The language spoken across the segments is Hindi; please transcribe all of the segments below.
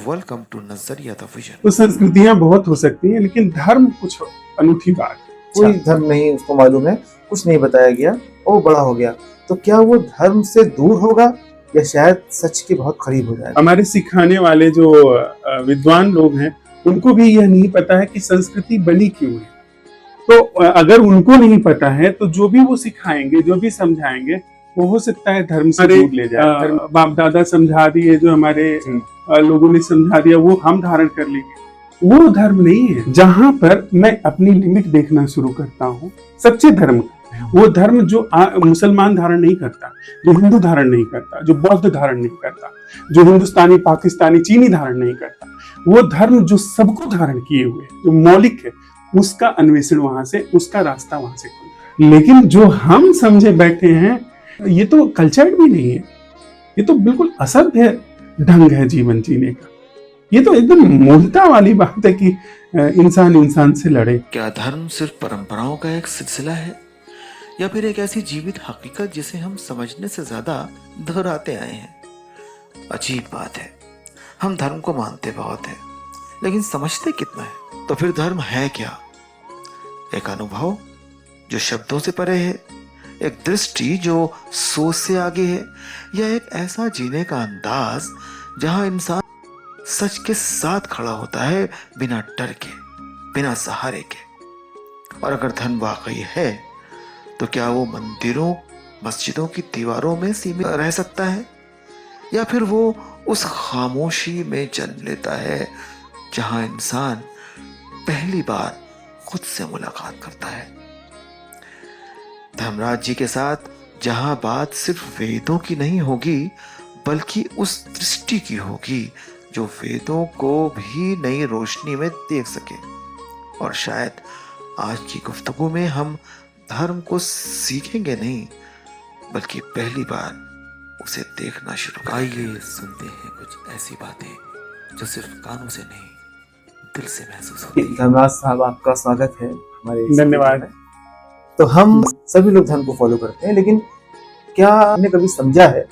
वेलकम टू नजरिया द विजन। तो संस्कृतियां बहुत हो सकती हैं, लेकिन धर्म कुछ अनूठी बात है। कोई धर्म नहीं उसको मालूम है, कुछ नहीं बताया गया और वो बड़ा हो गया, तो क्या वो धर्म से दूर होगा या शायद सच के बहुत करीब हो जाएगा? हमारे सिखाने वाले जो विद्वान लोग हैं, उनको भी यह नहीं पता है कि संस्कृति बनी क्यों है। तो अगर उनको नहीं पता है तो जो भी वो सिखाएंगे, जो भी समझाएंगे, वो हो सकता है धर्म से दूर ले जाए। बाप दादा समझा दिए, जो हमारे लोगों ने समझा दिया, वो हम धारण कर लेंगे, वो धर्म नहीं है। जहां पर मैं अपनी लिमिट देखना शुरू करता हूँ सच्चे धर्म, वो धर्म जो मुसलमान धारण नहीं करता, जो हिंदू धारण नहीं करता, जो बौद्ध धारण नहीं करता, जो हिंदुस्तानी, पाकिस्तानी, चीनी धारण नहीं करता, वो धर्म जो सबको धारण किए हुए, जो मौलिक है, उसका अन्वेषण वहां से, उसका रास्ता वहां से खुलता है। लेकिन जो हम समझे बैठे हैं, ये तो कल्चर्ड भी नहीं है, ये तो बिल्कुल असभ्य ढंग है जीवन जीने का। ये तो एकदम मूर्खता वाली बात है कि इंसान इंसान से लड़े। क्या धर्म सिर्फ परंपराओं का एक सिलसिला है, या फिर एक ऐसी जीवित हकीकत जिसे हम समझने से ज्यादा दोहराते आए हैं? अजीब बात है, हम धर्म को मानते बहुत है, लेकिन समझते कितना है? तो फिर धर्म है क्या? एक अनुभव जो शब्दों से परे है, एक दृष्टि जो सोच से आगे है, या एक ऐसा जीने का अंदाज जहां इंसान सच के साथ खड़ा होता है, बिना डर के, बिना सहारे के? और अगर धर्म वाकई है, तो क्या वो मंदिरों, मस्जिदों की दीवारों में सीमित रह सकता है, या फिर वो उस खामोशी में जन्म लेता है जहां इंसान पहली बार खुद से मुलाकात करता है? धर्मराज जी के साथ जहां बात सिर्फ वेदों की नहीं होगी, बल्कि उस दृष्टि की होगी जो वेदों को भी नई रोशनी में देख सके। और शायद आज की गुफ्तगू में हम धर्म को सीखेंगे नहीं, बल्कि पहली बार उसे देखना शुरू। आइए सुनते हैं कुछ ऐसी बातें जो सिर्फ कानों से नहीं, दिल से महसूस होती है। धर्मराज साहब, आपका स्वागत है हमारे। धन्यवाद। तो हम सभी लोग धर्म को फॉलो करते हैं, लेकिन क्या आपने कभी समझा है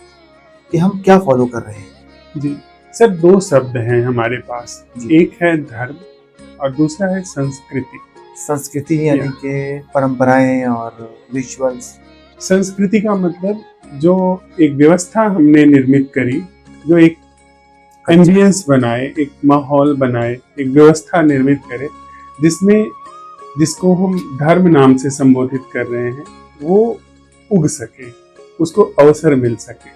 कि हम क्या फॉलो कर रहे हैं? जी सर, दो शब्द हैं हमारे पास, एक है धर्म और दूसरा है संस्कृति। संस्कृति यानी कि परंपराएं और रिचुअल्स। संस्कृति का मतलब जो एक व्यवस्था हमने निर्मित करी, जो एक एम्बियंस बनाए, एक माहौल बनाए, एक व्यवस्था निर्मित करे, जिसको हम धर्म नाम से संबोधित कर रहे हैं, वो उग सके, उसको अवसर मिल सके।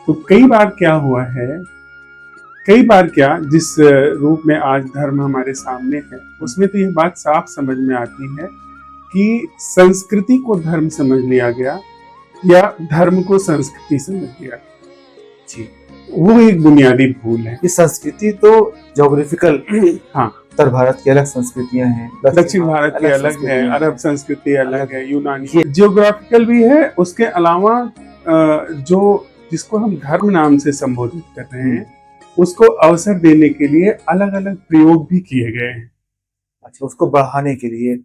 तो कई बार क्या हुआ है, जिस रूप में आज धर्म हमारे सामने है, उसमें तो यह बात साफ समझ में आती है कि संस्कृति को धर्म समझ लिया गया या धर्म को संस्कृति समझ लिया गया। जी, वो एक बुनियादी भूल है। ये संस्कृति तो ज्योग्राफिकल, हाँ, उत्तर भारत की अलग संस्कृतियां हैं, दक्षिण भारत की अलग है, अरब संस्कृति अलग है, यूनानी ज्योग्राफिकल भी है। उसके अलावा जिसको हम धर्म नाम से संबोधित कर रहे हैं, उसको अवसर देने के लिए अलग अलग प्रयोग भी किए गए हैं। अच्छा, उसको बढ़ाने के लिए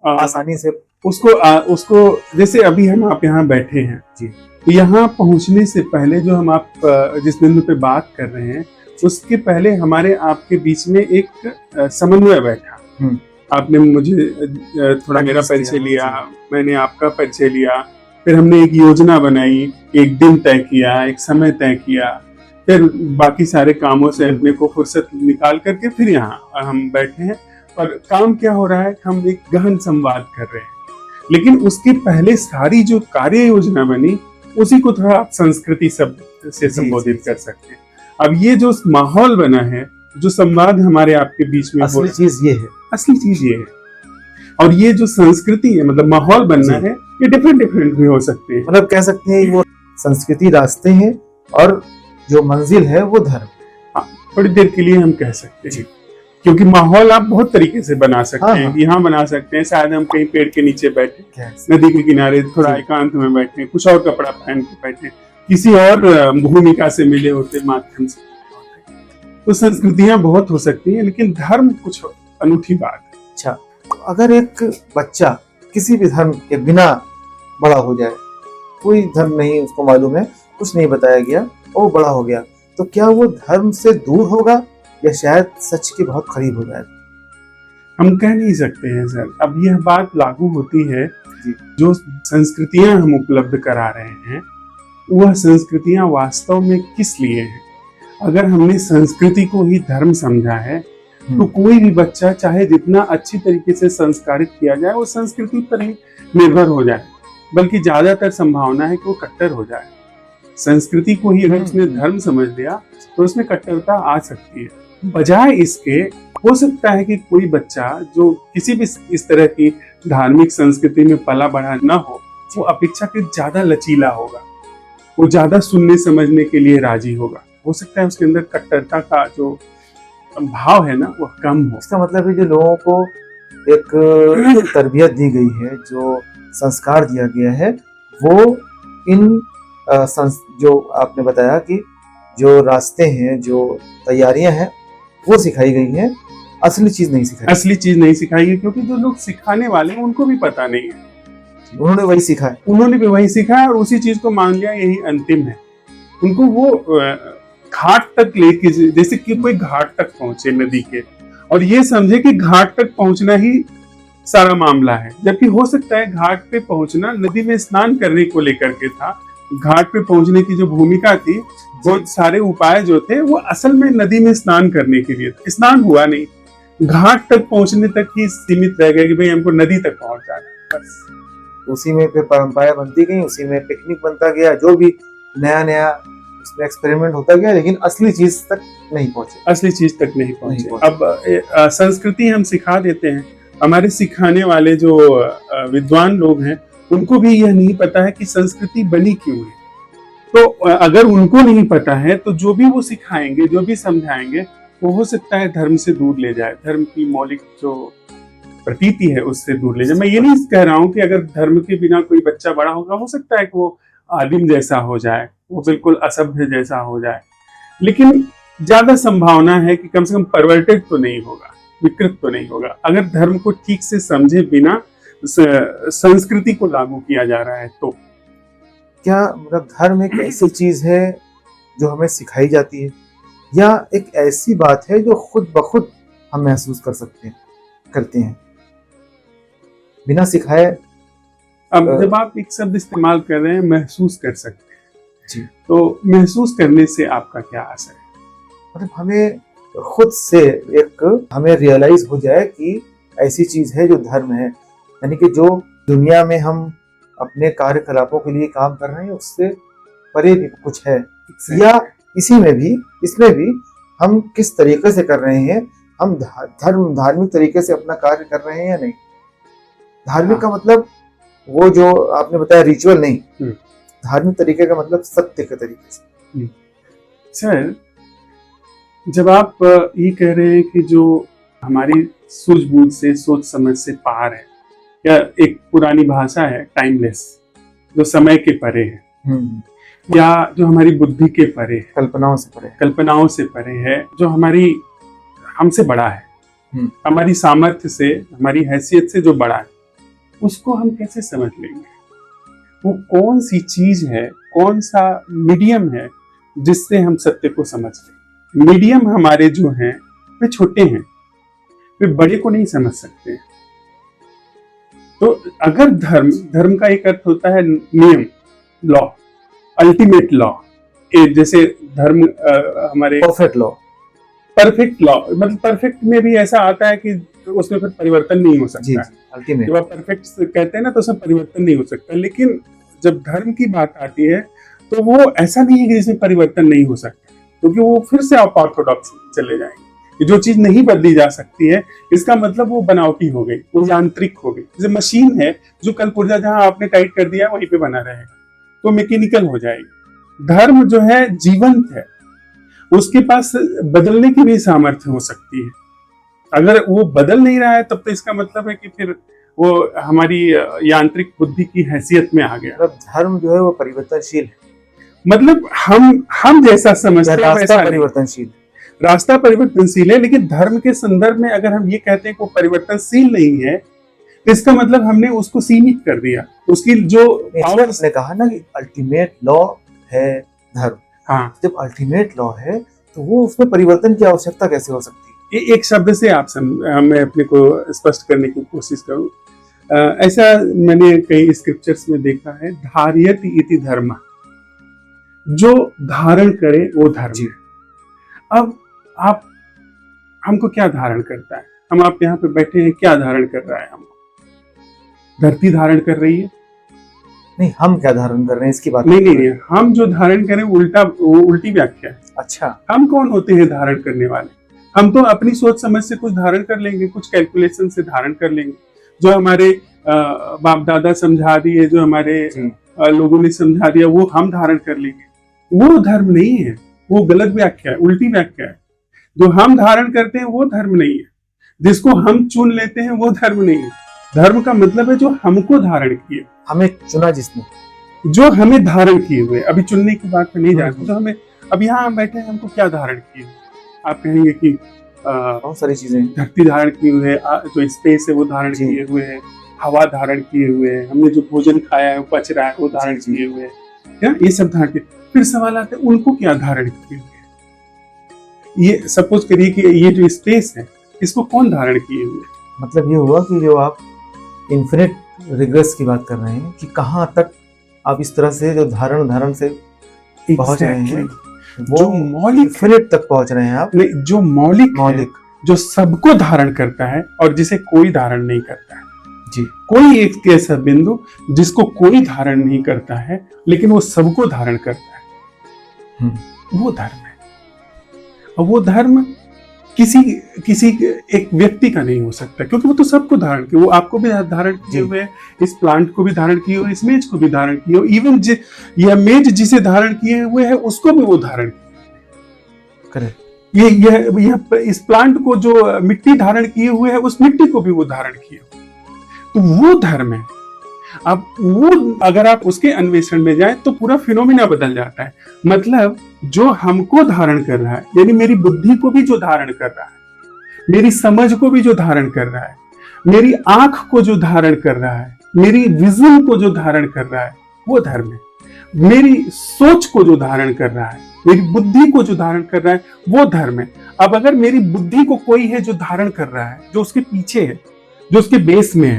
आसानी से उसको जैसे अभी आप यहाँ बैठे हैं जी, तो यहाँ पहुँचने से पहले जो हम आप जिस बिंदु पे बात कर रहे हैं, उसके पहले हमारे आपके बीच में एक समन्वय बैठा। आपने मुझे थोड़ा मेरा परिचय लिया, मैंने आपका परिचय लिया, फिर हमने एक योजना बनाई, एक दिन तय किया, एक समय तय किया, फिर बाकी सारे कामों से अपने को फुर्सत निकाल करके फिर यहाँ हम बैठे हैं। और काम क्या हो रहा है, हम एक गहन संवाद कर रहे हैं। लेकिन उसके पहले सारी जो कार्य योजना बनी, उसी को थोड़ा आप संस्कृति शब्द से संबोधित कर सकते हैं। अब ये जो माहौल बना है, जो संवाद हमारे आपके बीच में, असली चीज ये है। और ये जो संस्कृति है, मतलब माहौल बनना है, ये डिफरेंट भी हो सकते हैं। मतलब कह सकते हैं वो संस्कृति रास्ते हैं और जो मंजिल है वो धर्म। हाँ, थोड़ी देर के लिए हम कह सकते हैं, क्योंकि माहौल आप बहुत तरीके से बना सकते हैं। यहाँ बना सकते हैं, शायद हम कहीं पेड़ के नीचे बैठे, नदी के किनारे थोड़ा एकांत में बैठे, कुछ और कपड़ा पहन के बैठे, किसी और भूमिका से मिले होते माध्यम से। तो संस्कृतियां बहुत हो सकती हैं, लेकिन धर्म कुछ अनूठी बात है। अच्छा, अगर एक बच्चा किसी भी धर्म के बिना बड़ा हो जाए, कोई धर्म नहीं उसको मालूम है, कुछ नहीं बताया गया और बड़ा हो गया, तो क्या वो धर्म से दूर होगा या शायद सच के बहुत करीब हो जाए? हम कह नहीं सकते हैं सर। अब यह बात लागू होती है जी। जो संस्कृतियां हम उपलब्ध करा रहे हैं वह संस्कृतियां वास्तव में किस लिए हैं। अगर हमने संस्कृति को ही धर्म समझा है तो कोई भी बच्चा चाहे जितना अच्छी तरीके से संस्कारित किया जाए वो संस्कृति पर ही निर्भर हो जाए, बल्कि ज्यादातर संभावना है कि वो कट्टर हो जाए। संस्कृति को ही अगर उसने धर्म समझ लिया तो उसमें कट्टरता आ सकती है। बजाय इसके हो सकता है कि कोई बच्चा जो किसी भी इस तरह की धार्मिक संस्कृति में पला बढ़ा न हो, वो अपेक्षाकृत ज्यादा लचीला होगा, वो ज्यादा सुनने समझने के लिए राजी होगा। हो सकता है उसके अंदर कट्टरता का जो भाव है ना वह कम हो। इसका मतलब है जो लोगों को एक तरबियत दी गई है, जो संस्कार दिया गया है, वो इन जो आपने बताया कि जो रास्ते हैं, जो तैयारियां हैं, वो सिखाई गई हैं, असली चीज नहीं सिखाई। असली चीज नहीं सिखाई है, क्योंकि जो लोग सिखाने वाले हैं उनको भी पता नहीं है। उन्होंने वही सीखा है। उन्होंने भी वही सीखा है और उसी चीज को मान लिया यही अंतिम है। उनको वो घाट तक लेके, जैसे कि कोई घाट तक पहुंचे नदी के और ये समझे कि घाट तक पहुंचना ही सारा मामला है, जबकि हो सकता है घाट पे पहुंचना नदी में स्नान करने को लेकर के था। घाट पे पहुंचने की जो भूमिका थी, वो सारे उपाय जो थे वो असल में नदी में स्नान करने के लिए था। स्नान हुआ नहीं, घाट तक पहुंचने तक ही सीमित रह गया कि भाई हमको नदी तक पहुंच जाना है, बस। उसी में फिर परंपराएं बनती गई, उसी में पिकनिक बनता गया, जो भी नया नया उसमें एक्सपेरिमेंट होता गया, लेकिन असली चीज तक नहीं पहुंचे। असली चीज तक नहीं पहुंचे। नहीं अब संस्कृति हम सिखा देते हैं, हमारे सिखाने वाले जो विद्वान लोग हैं उनको भी यह नहीं पता है कि संस्कृति बनी क्यों है। तो अगर उनको नहीं पता है तो जो भी वो सिखाएंगे, जो भी समझाएंगे, वो हो सकता है धर्म से दूर ले जाए, धर्म की मौलिक जो प्रतीति है उससे दूर ले जाए। मैं ये नहीं कह रहा हूँ कि अगर धर्म के बिना कोई बच्चा बड़ा होगा, हो सकता है कि वो आदिम जैसा हो जाए, वो बिल्कुल असभ्य जैसा हो जाए, लेकिन ज्यादा संभावना है कि कम से कम परवर्टेड तो नहीं होगा, विकृत तो नहीं होगा, अगर धर्म को ठीक से समझे बिना संस्कृति को लागू किया जा रहा है तो। क्या मतलब धर्म एक ऐसी चीज है जो हमें सिखाई जाती है, या एक ऐसी बात है जो खुद ब खुद हम महसूस कर सकते हैं, करते हैं बिना सिखाए? अब जब आप एक शब्द इस्तेमाल कर रहे हैं महसूस कर सकते हैं जी, तो महसूस करने से आपका क्या असर है? मतलब हमें खुद से एक हमें रियलाइज हो जाए कि ऐसी चीज है जो धर्म है, यानी कि जो दुनिया में हम अपने कार्यकलापों के लिए काम कर रहे हैं उससे परे भी कुछ है, या इसमें भी हम किस तरीके से कर रहे हैं, हम धार्मिक तरीके से अपना कार्य कर रहे हैं या नहीं। धार्मिक का मतलब वो जो आपने बताया रिचुअल नहीं, धार्मिक तरीके का मतलब सत्य के तरीके से। सर, जब आप ये कह रहे हैं कि जो हमारी सूझबूझ से, सोच समझ से पार है, या एक पुरानी भाषा है टाइमलेस, जो समय के परे है, या जो हमारी बुद्धि के परे है, कल्पनाओं से परे है, जो हमसे बड़ा है, हमारी सामर्थ्य से, हमारी हैसियत से जो बड़ा है, उसको हम कैसे समझ लेंगे? वो कौन सी चीज है, कौन सा मीडियम है जिससे हम सत्य को समझ लें? मीडियम हमारे जो हैं वे छोटे हैं, वे बड़े को नहीं समझ सकते। तो अगर धर्म का एक अर्थ होता है नियम, लॉ, अल्टीमेट लॉ, जैसे धर्म हमारे परफेक्ट लॉ, मतलब परफेक्ट में भी ऐसा आता है कि उसमें फिर परिवर्तन नहीं हो सकता। जब आप परफेक्ट कहते हैं ना तो उसमें परिवर्तन नहीं हो सकता, लेकिन जब धर्म की बात आती है तो वो ऐसा नहीं है कि जिसमें परिवर्तन नहीं हो सकता, क्योंकि वो फिर से आप ऑर्थोडॉक्स चले जाएंगे। जो चीज नहीं बदली जा सकती है इसका मतलब वो बनावटी हो गई, वो यांत्रिक हो गई। जैसे मशीन है जो कल पुर्जा जहां आपने टाइट कर दिया वहीं पे बना रहेगा, तो मैकेनिकल हो जाएगी। धर्म जो है जीवंत है, उसके पास बदलने की भी सामर्थ्य हो सकती है। अगर वो बदल नहीं रहा है तब तो इसका मतलब है कि फिर वो हमारी यांत्रिक बुद्धि की हैसियत में आ गया। मतलब धर्म जो है वो परिवर्तनशील है, मतलब हम जैसा समझते हैं वैसा रास्ता परिवर्तनशील है, लेकिन धर्म के संदर्भ में अगर हम ये कहते हैं कि वो परिवर्तनशील नहीं है तो इसका मतलब हमने उसको सीमित कर दिया। उसकी जो आपने कहा ना कि अल्टीमेट लॉ है धर्म, हाँ, जब अल्टीमेट लॉ है तो वो उसमें परिवर्तन की आवश्यकता कैसे हो सकती है? एक शब्द से मैं अपने को स्पष्ट करने की कोशिश करूं। ऐसा मैंने कई स्क्रिप्चर्स में देखा है, धार्यत इति धर्म, जो धारण करे वो धर्म है। अब आप हमको क्या धारण करता है? हम आप यहाँ पे बैठे हैं, क्या धारण कर रहा है? हमको धरती धारण कर रही है? नहीं, हम क्या धारण कर रहे हैं इसकी बात नहीं, हम जो धारण करें उल्टी व्याख्या है। अच्छा, हम कौन होते हैं धारण करने वाले? हम तो अपनी सोच समझ से कुछ धारण कर लेंगे, कुछ कैलकुलेशन से धारण कर लेंगे, जो हमारे बाप दादा समझा दिए, जो हमारे लोगों ने समझा दिया, वो हम धारण कर लेंगे। वो धर्म नहीं है, वो गलत व्याख्या है, उल्टी व्याख्या है। जो हम धारण करते हैं वो धर्म नहीं है, जिसको हम चुन लेते हैं वो धर्म नहीं है। धर्म का मतलब है जो हमको धारण किए, हमें चुना जिसने, जो हमें धारण किए हुए। अभी चुनने की बात में नहीं जानते, तो हमें अब यहाँ हम बैठे हैं, हमको क्या धारण किए? आप कहेंगे कि बहुत सारी चीजें, धरती धारण किए हुए है, जो स्पेस है वो धारण किए हुए है, हवा धारण किए हुए है, हमने जो भोजन खाया है वो पच रहा है वो धारण किए हुए है, क्या ये सब धारण किए। फिर सवाल आता है उनको क्या धारण किए हुए है? ये सपोज करिए कि ये जो स्पेस है इसको कौन धारण किए हुए है? मतलब ये हुआ कि जो आप इन्फिनिट रिग्रेस की बात कर रहे हैं कि कहाँ तक आप इस तरह से जो धारण से पहुंच रहे हैं, वो जो मौलिक इन्फिनिट तक पहुंच रहे हैं आप। नहीं, जो मौलिक जो सबको धारण करता है और जिसे कोई धारण नहीं करता है जी, कोई एक ऐसा बिंदु जिसको कोई धारण नहीं करता है लेकिन वो सबको धारण करता है, वो धर्म है। और वो धर्म किसी एक व्यक्ति का नहीं हो सकता, क्योंकि वो तो सबको धारण किए, वो आपको भी धारण किए हुए, इस प्लांट को भी धारण किए हुए, इस मेज को भी धारण किए हुए, इवन यह मेज जिसे धारण किए हुए है उसको भी वो धारण करें। ये इस प्लांट को जो मिट्टी धारण किए हुए है उस मिट्टी को भी वो धारण किए हुए, तो वो धर्म है। अब वो अगर आप उसके अन्वेषण में जाएं तो पूरा फिनोमिना बदल जाता है। मतलब जो हमको धारण कर रहा है, यानी मेरी बुद्धि को भी जो धारण कर रहा है, मेरी समझ को भी जो धारण कर रहा है, मेरी आंख को जो धारण कर रहा है, मेरी विजन को जो धारण कर रहा है, वो धर्म है। मेरी सोच को जो धारण कर रहा है, मेरी बुद्धि को जो धारण कर रहा है, वो धर्म है। अब अगर मेरी बुद्धि को कोई है जो धारण कर रहा है, जो उसके पीछे है, जो उसके बेस में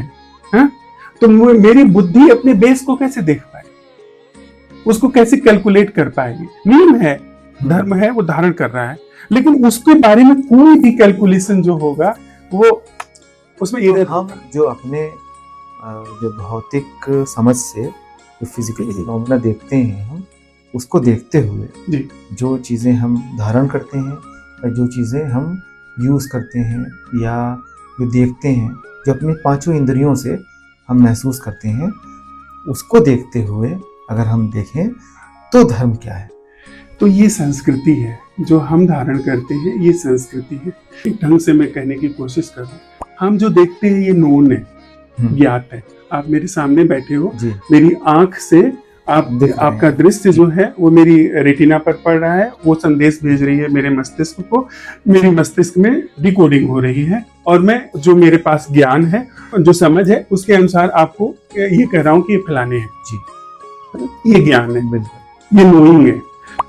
है, तो मेरी बुद्धि अपने बेस को कैसे देख पाएगी, उसको कैसे कैलकुलेट कर पाएगी? नियम है, धर्म है, वो धारण कर रहा है, लेकिन उसके बारे में कोई भी कैलकुलेशन जो होगा वो उसमें तो हम जो अपने जो भौतिक समझ से जो फिजिकली फिनोमेना देखते हैं, हम उसको देखते हुए जी, जो चीजें हम धारण करते हैं या जो चीजें हम यूज करते हैं या जो देखते हैं, जो अपनी पांचों इंद्रियों से हम महसूस करते हैं, उसको देखते हुए अगर हम देखें तो धर्म क्या है? तो ये संस्कृति है जो हम धारण करते हैं, ये संस्कृति है। एक ढंग से मैं कहने की कोशिश करूं, हम जो देखते हैं ये नोन है, ज्ञात है। आप मेरे सामने बैठे हो, मेरी आंख से आपका दृश्य जो है वो मेरी रेटिना पर पड़ रहा है, वो संदेश भेज रही है मेरे मस्तिष्क को, मेरे मस्तिष्क में डिकोडिंग हो रही है, और मैं जो मेरे पास ज्ञान है, जो समझ है, उसके अनुसार आपको ये कह रहा हूँ कि ये फलाने हैं जी, ये ज्ञान है, ये नोइंग है।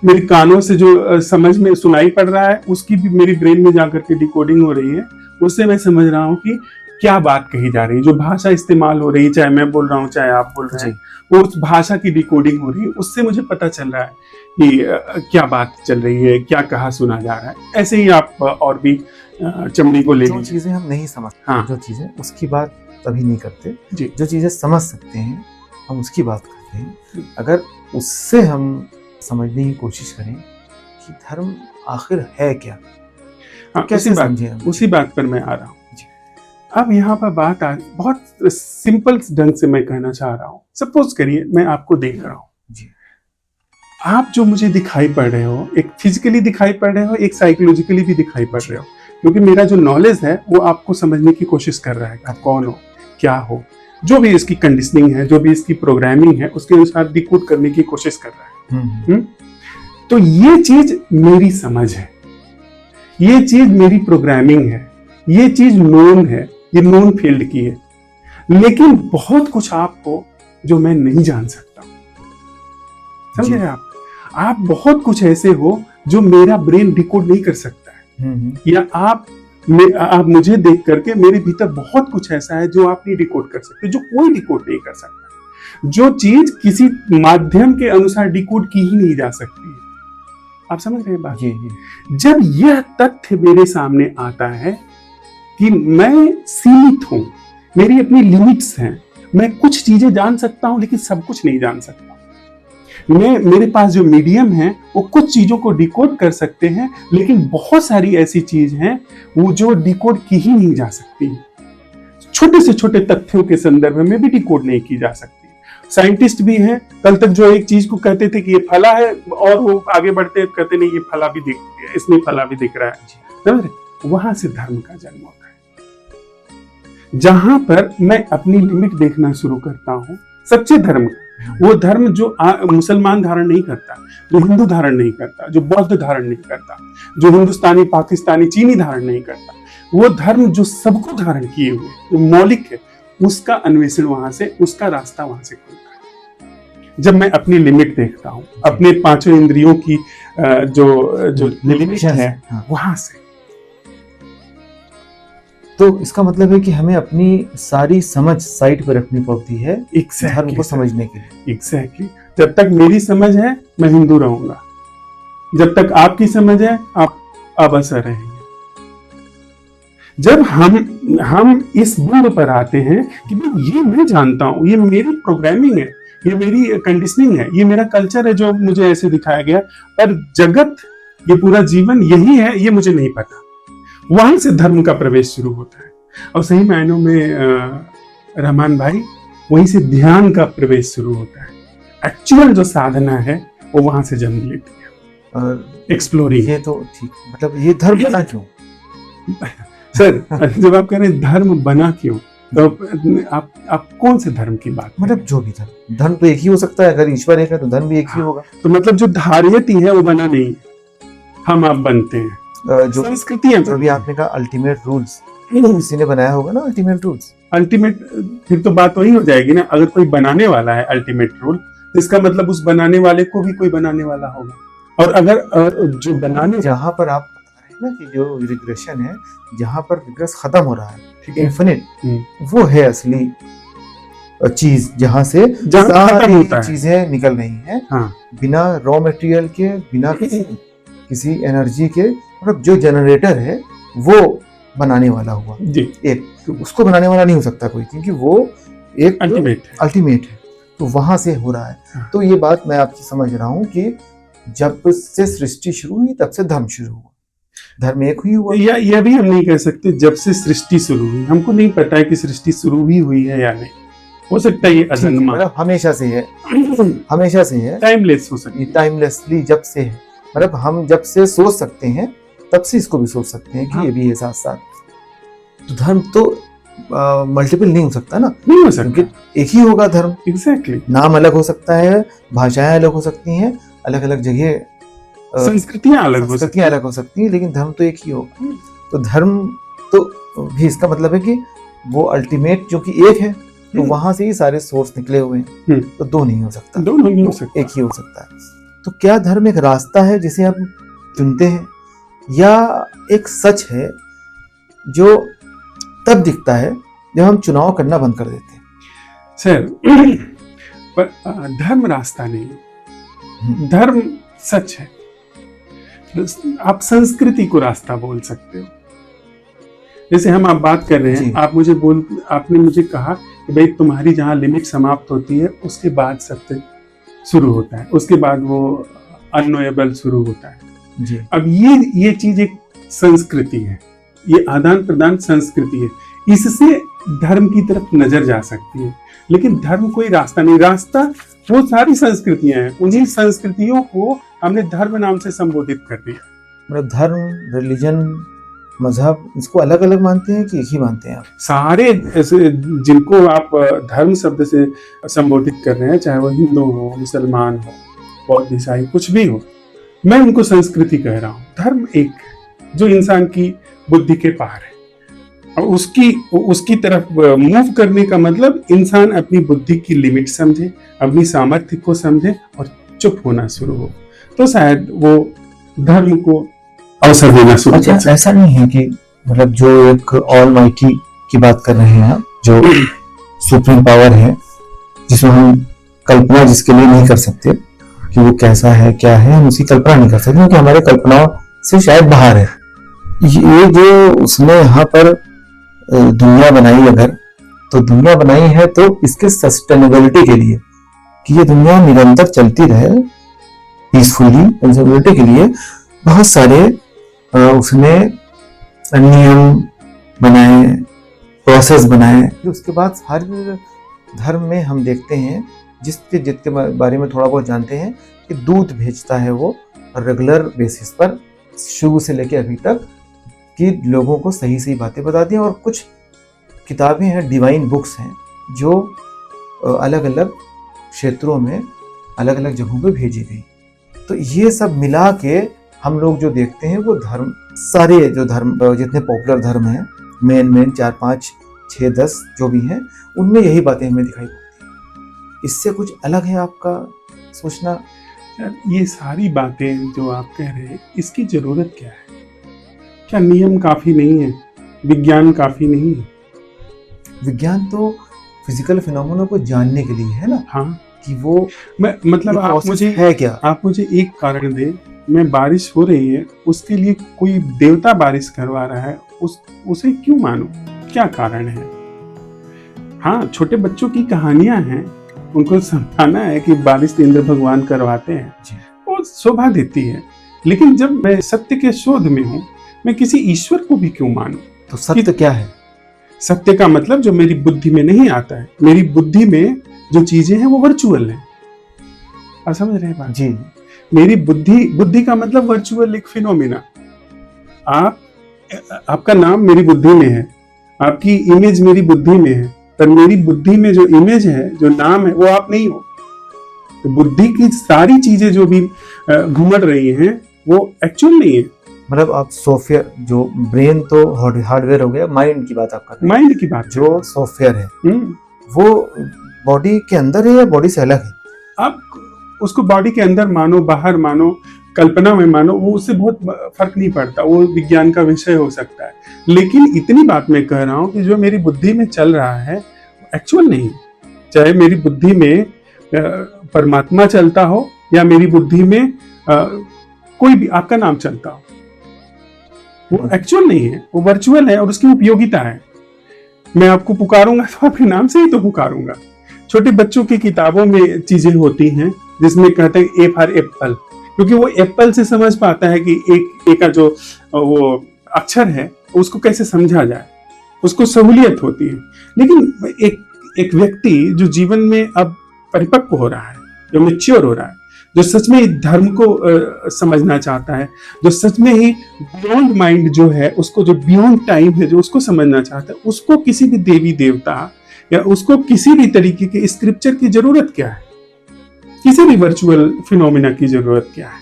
मेरे कानों से जो समझ में सुनाई पड़ रहा है उसकी भी मेरी ब्रेन में जाकर के डिकोडिंग हो रही है, उससे मैं समझ रहा हूँ कि क्या बात कही जा रही है, जो भाषा इस्तेमाल हो रही है, चाहे मैं बोल रहा हूँ चाहे आप बोल रहे हैं, वो उस भाषा की डिकोडिंग हो रही है, उससे मुझे पता चल रहा है कि क्या बात चल रही है, क्या कहा सुना जा रहा है। ऐसे ही आप और भी चमड़ी को ले जो चीजें हम नहीं समझते, हाँ, जो चीजें उसकी बात तभी नहीं करते जी, जो चीजें समझ सकते हैं हम उसकी बात करते हैं। अगर उससे हम समझने की कोशिश करें कि धर्म आखिर है क्या, हाँ, कैसे समझे हम? उसी बात पर मैं आ रहा हूँ। अब यहाँ पर बात बहुत सिंपल ढंग से मैं कहना चाह रहा हूँ। सपोज करिए मैं आपको देख रहा हूँ जी, आप जो मुझे दिखाई पड़ रहे हो, एक फिजिकली दिखाई पड़ रहे हो, एक साइकोलॉजिकली भी दिखाई पड़ रहे हो, क्योंकि मेरा जो नॉलेज है वो आपको समझने की कोशिश कर रहा है आप कौन हो, क्या हो, जो भी इसकी कंडीशनिंग है, जो भी इसकी प्रोग्रामिंग है, उसके अनुसार डिकोड करने की कोशिश कर रहा है। तो ये चीज मेरी समझ है, ये चीज मेरी प्रोग्रामिंग है, ये चीज नोन है, ये नोन फील्ड की है। लेकिन बहुत कुछ आपको जो मैं नहीं जान सकता, समझे आप बहुत कुछ ऐसे हो जो मेरा ब्रेन डिकोड नहीं कर सकता है, या आप मुझे देख करके मेरे भीतर बहुत कुछ ऐसा है जो आप नहीं डिकोड कर सकते, जो कोई डिकोड नहीं कर सकता, जो चीज किसी माध्यम के अनुसार डिकोड की ही नहीं जा सकती है। आप समझ रहे हैं बात? जी। जब यह तथ्य मेरे सामने आता है कि मैं सीमित हूं, मेरी अपनी लिमिट्स हैं, मैं कुछ चीजें जान सकता हूं लेकिन सब कुछ नहीं जान सकता। मेरे पास जो मीडियम है वो कुछ चीजों को डिकोड कर सकते हैं, लेकिन बहुत सारी ऐसी चीज हैं वो जो डिकोड की ही नहीं जा सकती। छोटे से छोटे तथ्यों के संदर्भ में भी डिकोड नहीं की जा सकती। साइंटिस्ट भी हैं, कल तक जो एक चीज को कहते थे कि ये फला है, और वो आगे बढ़ते कहते नहीं ये फला भी दिख, इसमें फला भी दिख रहा है। वहां से धर्म का जन्म होता है, जहां पर मैं अपनी लिमिट देखना शुरू करता हूं। सच्चे धर्म, वो धर्म जो मुसलमान धारण नहीं करता, जो हिंदू धारण नहीं करता, जो बौद्ध धारण नहीं करता, जो हिंदुस्तानी, पाकिस्तानी, चीनी धारण नहीं करता, वो धर्म जो सबको धारण किए हुए, जो मौलिक है, उसका अन्वेषण वहां से, उसका रास्ता वहां से खुलता है। जब मैं अपनी लिमिट देखता हूं, अपने पांचों इंद्रियों की जो लिमिट है, वहां से। तो इसका मतलब है कि हमें अपनी सारी समझ साइड पर रखनी पड़ती है धर्म को समझने के लिए। एग्जैक्टली। जब तक मेरी समझ है मैं हिंदू रहूंगा, जब तक आपकी समझ है आप अबसर रहेंगे। जब हम इस बिंदु पर आते हैं कि ये मैं जानता हूं, ये मेरी प्रोग्रामिंग है, ये मेरी कंडीशनिंग है, ये मेरा कल्चर है जो मुझे ऐसे दिखाया गया, पर जगत, ये पूरा जीवन यही है, ये मुझे नहीं पता। वहां से धर्म का प्रवेश शुरू होता है, और सही मायनों में रहमान भाई, वहीं से ध्यान का प्रवेश शुरू होता है। एक्चुअल जो साधना है वो वहां से जन्म लेती है, एक्सप्लोरिंग। ये तो ठीक, मतलब ये धर्म बना क्यों? सर, जब आप कह रहे हैं धर्म बना क्यों, तो आप कौन से धर्म की बात? मतलब जो भी धर्म तो एक ही हो सकता है, अगर ईश्वर एक है तो धर्म भी एक ही होगा। तो मतलब जो धारियती है वो बना नहीं है, हम आप बनते हैं। जो संस्कृति है, जो भी आपने कहा अल्टीमेट रूल्स, किसी ने बनाया होगा ना अल्टीमेट रूल्स। अल्टीमेट, फिर तो बात वही हो जाएगी ना, अगर कोई बनाने वाला है अल्टीमेट रूल, तो इसका मतलब उस बनाने वाले को भी कोई बनाने वाला होगा। और अगर जो बनाने, जहां पर आप बता रहे हैं ना कि जो रिग्रेशन है, जहां पर रिग्रेस खत्म हो रहा है, ठीक है, इन्फिनिट, वो है असली चीज, जहां से सारी चीजें निकल रही हैं। हाँ। बिना रॉ मटेरियल के, बिना किसी एनर्जी के, मतलब जो जनरेटर है वो बनाने वाला हुआ जी। एक, उसको बनाने वाला नहीं हो सकता कोई, क्योंकि वो एक अल्टीमेट है, तो वहां से हो रहा है। हाँ। तो ये बात मैं आपकी समझ रहा हूँ कि जब से सृष्टि शुरू हुई तब से धर्म शुरू हुआ, धर्म एक ही हुआ। या यह भी हम नहीं कह सकते जब से सृष्टि शुरू हुई, हमको नहीं पता है कि सृष्टि शुरू भी हुई है या नहीं, हो सकता है ये अजन्मा, मतलब हमेशा से है, हमेशा से है, टाइमलेस हो सकती है, टाइमलेसली जब से है, मतलब हम जब से सोच सकते हैं तब से इसको भी सोच सकते हैं कि हाँ। ये भी है साथ साथ। तो धर्म तो मल्टीपल नहीं हो सकता ना, नहीं हो सकता, क्योंकि एक ही होगा धर्म। एग्जैक्टली। नाम अलग हो सकता है, भाषाएं अलग हो सकती हैं, अलग अलग जगह संस्कृतियां अलग हो सकती हैं, लेकिन धर्म तो एक ही होगा। तो धर्म तो भी इसका मतलब है कि वो अल्टीमेट जो कि एक है, तो वहां से ही सारे सोर्स निकले हुए हैं, तो दो नहीं हो सकता, दोनों नहीं हो सकता, एक ही हो सकता है। तो क्या धर्म एक रास्ता है जिसे हम चुनते हैं, या एक सच है जो तब दिखता है जब हम चुनाव करना बंद कर देते हैं? सर, पर धर्म रास्ता नहीं है, धर्म सच है। आप संस्कृति को रास्ता बोल सकते हो। जैसे आप बात कर रहे हैं, आपने मुझे कहा कि भाई तुम्हारी जहां लिमिट समाप्त होती है उसके बाद सत्य शुरू होता है, उसके बाद वो अननोएबल शुरू होता है जी। अब ये चीज एक संस्कृति है, ये आदान प्रदान संस्कृति है, इससे धर्म की तरफ नजर जा सकती है, लेकिन धर्म कोई रास्ता नहीं। रास्ता वो सारी संस्कृतियां हैं, उन्हीं संस्कृतियों को हमने धर्म नाम से संबोधित कर दिया। मतलब धर्म, रिलीजन, मजहब, इसको अलग अलग मानते हैं कि एक ही मानते हैं आप? सारे ऐसे जिनको आप धर्म शब्द से संबोधित कर रहे हैं, चाहे वो हिंदू हो, मुसलमान हो, बौद्ध, ईसाई, कुछ भी हो, मैं उनको संस्कृति कह रहा हूँ। धर्म एक है जो इंसान की बुद्धि के पार है, और उसकी तरफ मूव करने का मतलब इंसान अपनी बुद्धि की लिमिट समझे, अपनी सामर्थ्य को समझे और चुप होना शुरू हो, तो शायद वो धर्म को अवसर देना शुरू कर अच्छा, सकते ऐसा नहीं है कि मतलब जो एक ऑल माइटी की बात कर रहे हैं आप, जो सुप्रीम पावर है, जिसमें हम कल्पना जिसके लिए नहीं कर सकते कि वो कैसा है क्या है, हम उसकी कल्पना नहीं कर सकते क्योंकि हमारे कल्पनाओं से शायद बाहर है। ये जो उसने यहाँ पर दुनिया बनाई, अगर तो दुनिया बनाई है तो इसके सस्टेनेबिलिटी के लिए, कि ये दुनिया निरंतर चलती रहे पीसफुली, कंजर्वेटिव के लिए बहुत सारे उसने नियम बनाए, प्रोसेस बनाए। उसके बाद हर धर्म में हम देखते हैं, जिसके बारे में थोड़ा बहुत जानते हैं, कि दूत भेजता है वो रेगुलर बेसिस पर शुरू से लेकर अभी तक, कि लोगों को सही सही बातें बताती हैं। और कुछ किताबें हैं, डिवाइन बुक्स हैं, जो अलग अलग क्षेत्रों में अलग अलग जगहों पे भेजी गई। तो ये सब मिला के हम लोग जो देखते हैं वो धर्म, सारे जो धर्म जितने पॉपुलर धर्म हैं, मेन 4, 5, 6, 10 जो भी हैं, उनमें यही बातें हमें दिखाई पड़ती हैं। इससे कुछ अलग है आपका सोचना? ये सारी बातें जो आप कह रहे हैं, इसकी जरूरत क्या है? क्या नियम काफी नहीं है? विज्ञान काफी नहीं है? विज्ञान तो फिजिकल फिनोमेना को जानने के लिए है ना, हाँ, कि वो मतलब आप मुझे है क्या। आप मुझे एक कारण दे, मैं बारिश हो रही है उसके लिए कोई देवता बारिश करवा रहा है, उसे क्यों मानो? क्या कारण है? हाँ, छोटे बच्चों की कहानियां हैं, उनको समझाना है कि बारिश इंद्र भगवान करवाते हैं, वो शोभा देती है। लेकिन जब मैं सत्य के शोध में हूँ, मैं किसी ईश्वर को भी क्यों मानूं? तो सत्य क्या है? सत्य का मतलब जो मेरी बुद्धि में नहीं आता है। मेरी बुद्धि में जो चीजें हैं वो वर्चुअल है। आप समझ रहे हैं बात? जी। मेरी बुद्धि का मतलब वर्चुअल एक फिनोमिना। आपका नाम मेरी बुद्धि में है, आपकी इमेज मेरी बुद्धि में है, पर मेरी बुद्धि में जो इमेज है, जो नाम है, वो आप नहीं हो। तो बुद्धि की सारी चीजें जो भी घुमड़ रही हैं, वो एक्चुअल नहीं है। मतलब आप सॉफ्टवेयर, जो ब्रेन तो हार्डवेयर हो गया, माइंड की बात आप कर रहे हैं। माइंड की बात जो सॉफ्टवेयर है वो बॉडी के अंदर है या बॉडी से अलग है? आप उसको बॉडी के अंदर मानो, बाहर मानो, कल्पना में मानो, वो उससे बहुत फर्क नहीं पड़ता, वो विज्ञान का विषय हो सकता है। लेकिन इतनी बात मैं कह रहा हूँ कि जो मेरी बुद्धि में चल रहा है एक्चुअल नहीं। चाहे मेरी बुद्धि में परमात्मा चलता हो या मेरी बुद्धि में कोई भी आपका नाम चलता हो, वो एक्चुअल नहीं है, वो वर्चुअल है और उसकी उपयोगिता है। मैं आपको पुकारूंगा तो आपके नाम से ही तो पुकारूंगा। छोटे बच्चों की किताबों में चीजें होती हैं जिसमें कहते हैं ए फॉर एप्पल, क्योंकि वो एप्पल से समझ पाता है कि एक का जो वो अक्षर है उसको कैसे समझा जाए, उसको सहूलियत होती है। लेकिन एक व्यक्ति जो जीवन में अब परिपक्व हो रहा है, जो मैच्योर हो रहा है, जो सच में धर्म को समझना चाहता है, जो सच में ही बियॉन्ड माइंड जो है, उसको जो बियॉन्ड टाइम है, जो उसको समझना चाहता है, उसको किसी भी देवी देवता या उसको किसी भी तरीके के स्क्रिप्चर की जरूरत क्या है? किसी भी वर्चुअल फिनोमिना की जरूरत क्या है?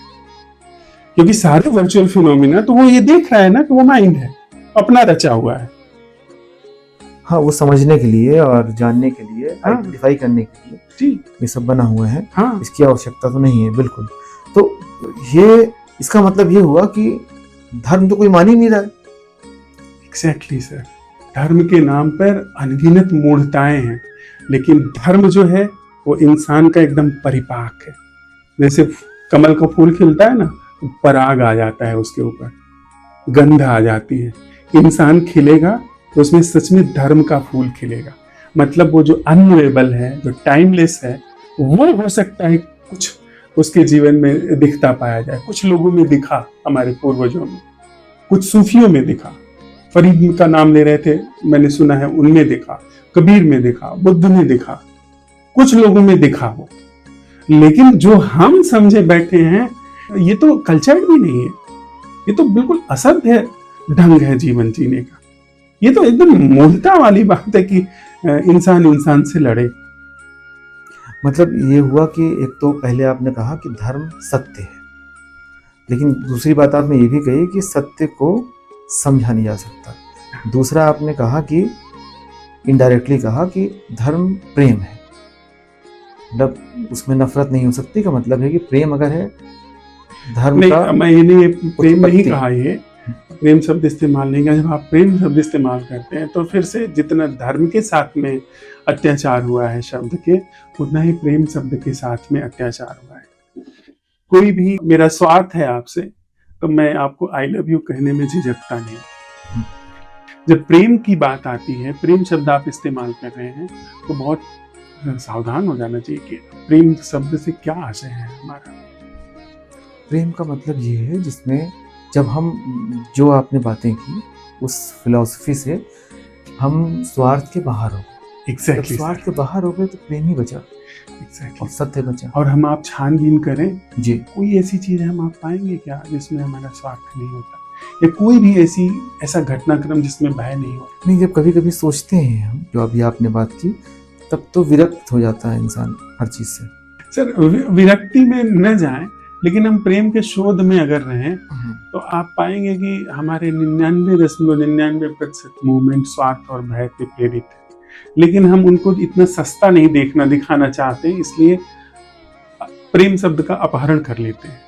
क्योंकि सारे वर्चुअल फिनोमिना तो वो ये देख रहा है ना कि वो माइंड है, अपना रचा हुआ है। हाँ, वो समझने के लिए और जानने के लिए, हाँ, आइडेंटिफाई करने के लिए जी, ये सब बना हुआ है। हाँ, इसकी आवश्यकता तो नहीं है बिल्कुल। तो ये इसका मतलब ये हुआ कि धर्म तो कोई मान ही नहीं रहा है। Exactly sir. धर्म के नाम पर अनगिनत मूढ़ताएं हैं, लेकिन धर्म जो है वो इंसान का एकदम परिपाक है। जैसे कमल का फूल खिलता है ना, पराग आ जाता है उसके ऊपर, गंध आ जाती है। इंसान खिलेगा तो उसमें सच में धर्म का फूल खिलेगा। मतलब वो जो अननोएबल है, जो टाइमलेस है, वो हो सकता है कुछ उसके जीवन में दिखता पाया जाए। कुछ लोगों में दिखा, हमारे पूर्वजों में, कुछ सूफियों में दिखा, फरीद का नाम ले रहे थे, मैंने सुना है, उनमें दिखा, कबीर में दिखा, बुद्ध में दिखा, कुछ लोगों में दिखा वो। लेकिन जो हम समझे बैठे हैं, ये तो कल्चर्ड भी नहीं है, ये तो बिल्कुल असभ्य ढंग है जीवन जीने का। ये तो एकदम मूर्खता वाली बात है कि इंसान इंसान से लड़े। मतलब ये हुआ कि एक तो पहले आपने कहा कि धर्म सत्य है, लेकिन दूसरी बात आपने ये भी कही कि सत्य को समझा नहीं जा सकता। दूसरा आपने कहा कि इनडायरेक्टली कहा कि धर्म प्रेम है, मतलब उसमें नफरत नहीं हो सकती। का मतलब है कि प्रेम अगर है धर्म नहीं, का मैंने प्रेम नहीं उत्पत्ति। कहा, ये प्रेम शब्द इस्तेमाल नहीं किया। जब आप प्रेम शब्द इस्तेमाल करते हैं तो फिर से जितना धर्म के साथ में अत्याचार हुआ है शब्द के, उतना ही प्रेम शब्द के साथ में अत्याचार हुआ है। कोई भी मेरा स्वार्थ है आपसे तो मैं आपको आई लव यू कहने में झिझकता नहीं। जब प्रेम की बात आती है, प्रेम शब्द आप इस्तेमाल कर रहे हैं, तो बहुत सावधान हो जाना चाहिए कि प्रेम शब्द से क्या आशय है हमारा। प्रेम का मतलब ये है जिसमें जब हम जो आपने बातें की उस फिलॉसफी से हम स्वार्थ के बाहर हो गए। जब एग्जैक्टली स्वार्थ के बाहर हो गए तो प्रेम ही बचा और एग्जैक्टली। सत्य बचा। और हम आप छानबीन करें, जी, कोई ऐसी चीज हम आप पाएंगे क्या जिसमें हमारा स्वार्थ नहीं होता, या कोई भी ऐसा घटनाक्रम जिसमें भय नहीं होता। नहीं, जब कभी कभी सोचते हैं हम, जो अभी आपने बात की, तब तो विरक्त हो जाता है इंसान हर चीज से। सर विरक्ति में न जाएं, लेकिन हम प्रेम के शोध में अगर रहें तो आप पाएंगे कि हमारे 99.99% मूवमेंट स्वार्थ और भय से प्रेरित है। लेकिन हम उनको इतना सस्ता नहीं दिखाना चाहते, इसलिए प्रेम शब्द का अपहरण कर लेते हैं।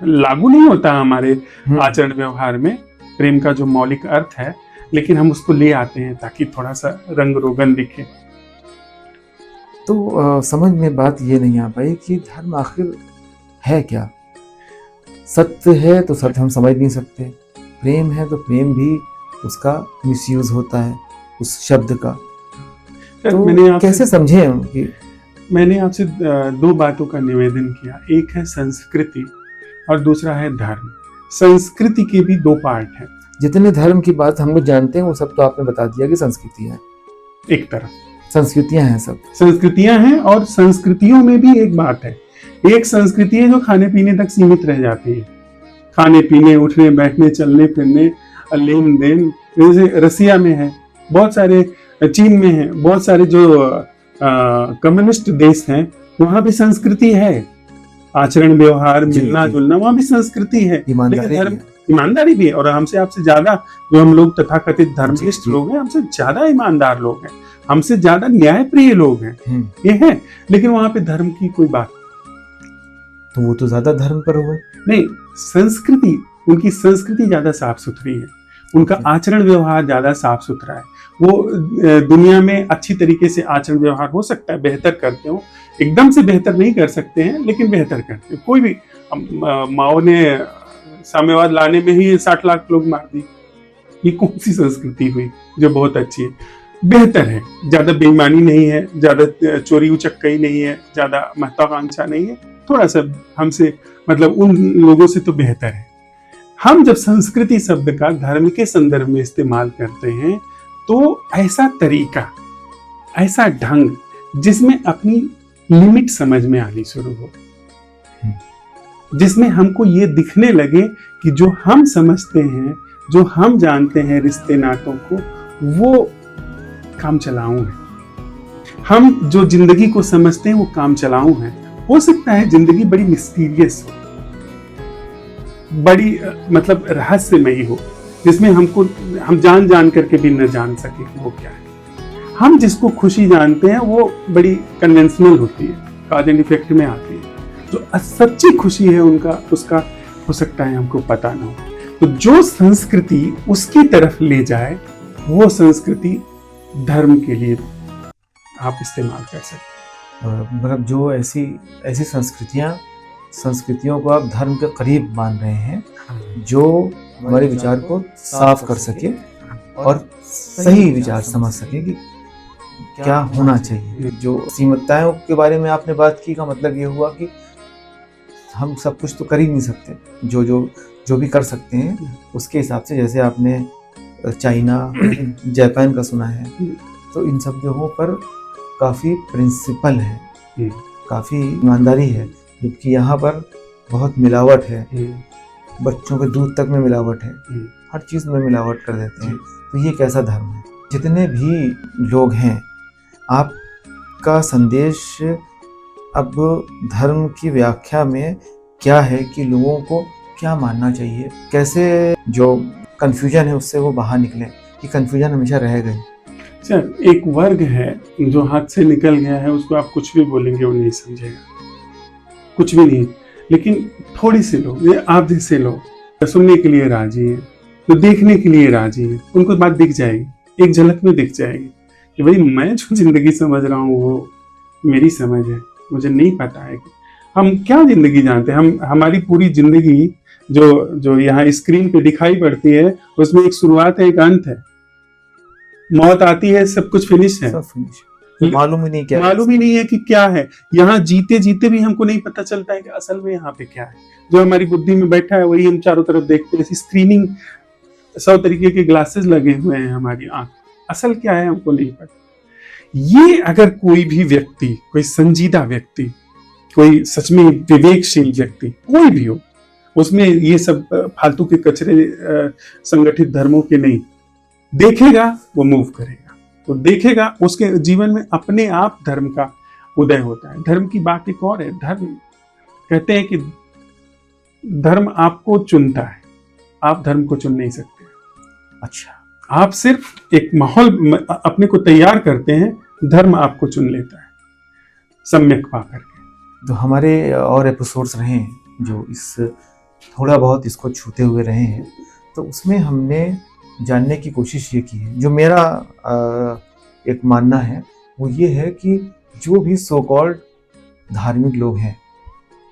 लागू नहीं होता हमारे आचरण व्यवहार में प्रेम का जो मौलिक अर्थ है, लेकिन हम उसको ले आते हैं ताकि थोड़ा सा रंग रोगन दिखे। तो समझ में बात ये नहीं आ पाई कि धर्म आखिर है क्या। सत्य है तो सत्य हम समझ नहीं सकते, प्रेम है तो प्रेम भी उसका मिसयूज होता है उस शब्द का। सर, तो कैसे समझे हम कि मैंने आपसे दो बातों का निवेदन किया, एक है संस्कृति और दूसरा है धर्म। संस्कृति के भी दो पार्ट हैं। जितने धर्म की बात हम लोग जानते हैं वो सब तो आपने बता दिया कि संस्कृतियां हैं, एक तरफ संस्कृतियां हैं, सब संस्कृतियां हैं। और संस्कृतियों में भी एक बात है, एक संस्कृति है जो खाने पीने तक सीमित रह जाती है। खाने पीने, उठने बैठने, चलने फिरने, लेन देन। जैसे रसिया में है, बहुत सारे चीन में है, बहुत सारे जो कम्युनिस्ट देश हैं, वहां भी संस्कृति है। आचरण व्यवहार, मिलना जुलना, वहां भी संस्कृति है। ईमानदारी धर्म, है। ईमानदारी भी है। और हमसे आपसे ज्यादा जो हम लोग तथाकथित धर्मनिष्ठ लोग हैं, हमसे ज्यादा ईमानदार लोग हैं, हमसे ज्यादा न्यायप्रिय लोग हैं, ये है। लेकिन वहां पे धर्म की कोई बात, तो वो तो ज्यादा धर्म पर हो गए। नहीं, संस्कृति, उनकी संस्कृति ज्यादा साफ सुथरी है, उनका आचरण व्यवहार ज्यादा साफ सुथरा है। वो दुनिया में अच्छी तरीके से आचरण व्यवहार हो सकता है, बेहतर करते हो, एकदम से बेहतर नहीं कर सकते हैं लेकिन बेहतर करते हैं। कोई भी, माओ ने साम्यवाद लाने में ही 60 लाख लोग मार दिए। ये कौन सी संस्कृति हुई जो बहुत अच्छी है, बेहतर है, ज्यादा बेईमानी नहीं है, ज्यादा चोरी उचक्कई नहीं है, ज्यादा महत्वाकांक्षा नहीं है, थोड़ा सा हमसे मतलब उन लोगों से तो बेहतर है। हम जब संस्कृति शब्द का धर्म के संदर्भ में इस्तेमाल करते हैं तो ऐसा तरीका, ऐसा ढंग जिसमें अपनी लिमिट समझ में आनी शुरू हो, जिसमें हमको ये दिखने लगे कि जो हम समझते हैं, जो हम जानते हैं रिश्ते नातों को, वो काम चलाऊ है। हम जो जिंदगी को समझते हैं वो काम चलाऊ है। हो सकता है जिंदगी बड़ी मिस्टीरियस हो, बड़ी मतलब रहस्यमयी हो, जिसमें हम जान करके भी न जान सके कि वो क्या है। हम जिसको खुशी जानते हैं वो बड़ी कन्वेंशनल होती है, कॉज एंड इफेक्ट में आती है। जो सच्ची खुशी है उसका हो सकता है हमको पता ना हो। तो जो संस्कृति उसकी तरफ ले जाए, वो संस्कृति धर्म के लिए आप इस्तेमाल कर सकते हैं। मतलब जो ऐसी संस्कृतियों को आप धर्म के करीब मान रहे हैं, जो हमारे विचार को साफ कर सके और सही विचार समझ सके कि क्या होना चाहिए। जो सीमितताओं के बारे में आपने बात की, का मतलब ये हुआ कि हम सब कुछ तो कर ही नहीं सकते, जो भी कर सकते हैं उसके हिसाब से। जैसे आपने चाइना, जापान का सुना है, तो इन सब जगहों पर काफ़ी प्रिंसिपल है, काफ़ी ईमानदारी है, जबकि यहाँ पर बहुत मिलावट है। बच्चों के दूध तक में मिलावट है, हर चीज़ में मिलावट कर देते हैं। तो ये कैसा धर्म है? जितने भी लोग हैं, आपका संदेश अब धर्म की व्याख्या में क्या है कि लोगों को क्या मानना चाहिए, कैसे जो कन्फ्यूजन है उससे वो बाहर निकले, कि कन्फ्यूजन हमेशा रह गई। सर, एक वर्ग है जो हाथ से निकल गया है, उसको आप कुछ भी बोलेंगे वो नहीं समझेगा, कुछ भी नहीं। लेकिन थोड़ी से लोग, ये आप जैसे लोग सुनने के लिए राजी हैं, तो देखने के लिए राजी हैं, उनको बात दिख जाएगी, एक झलक में दिख जाएगी कि भाई मैं जो जिंदगी समझ रहा हूँ वो मेरी समझ है, मुझे नहीं पता है कि हम क्या जिंदगी जानते हैं। हम हमारी पूरी जिंदगी जो यहाँ स्क्रीन पे दिखाई पड़ती है, उसमें एक शुरुआत है, एक अंत है, मौत आती है, सब कुछ फिनिश है, सब फिनिश, मालूम ही नहीं क्या मालूम ही नहीं है कि क्या है। यहाँ जीते जीते भी हमको नहीं पता चलता है कि असल में यहाँ पे क्या है। जो हमारी बुद्धि में बैठा है वही हम चारों तरफ देखते हैं। स्क्रीनिंग 100 तरीके के ग्लासेस लगे हुए हैं हमारी आंख, असल क्या है हमको नहीं पता। ये अगर कोई भी व्यक्ति, कोई संजीदा व्यक्ति, कोई सच में विवेकशील व्यक्ति कोई भी हो, उसमें ये सब फालतू के कचरे संगठित धर्मों के नहीं देखेगा, वो मूव करेगा, वो देखेगा, उसके जीवन में अपने आप धर्म का उदय होता है। धर्म की बात एक और है। धर्म कहते हैं कि धर्म आपको चुनता है, आप धर्म को चुन नहीं सकते। अच्छा, आप सिर्फ एक माहौल अपने को तैयार करते हैं, धर्म आपको चुन लेता है सम्यक पा करके। तो हमारे और एपिसोड्स रहे हैं जो इस थोड़ा बहुत इसको छूते हुए रहे हैं, तो उसमें हमने जानने की कोशिश ये की है, जो मेरा एक मानना है वो ये है कि जो भी सो कॉल्ड धार्मिक लोग हैं,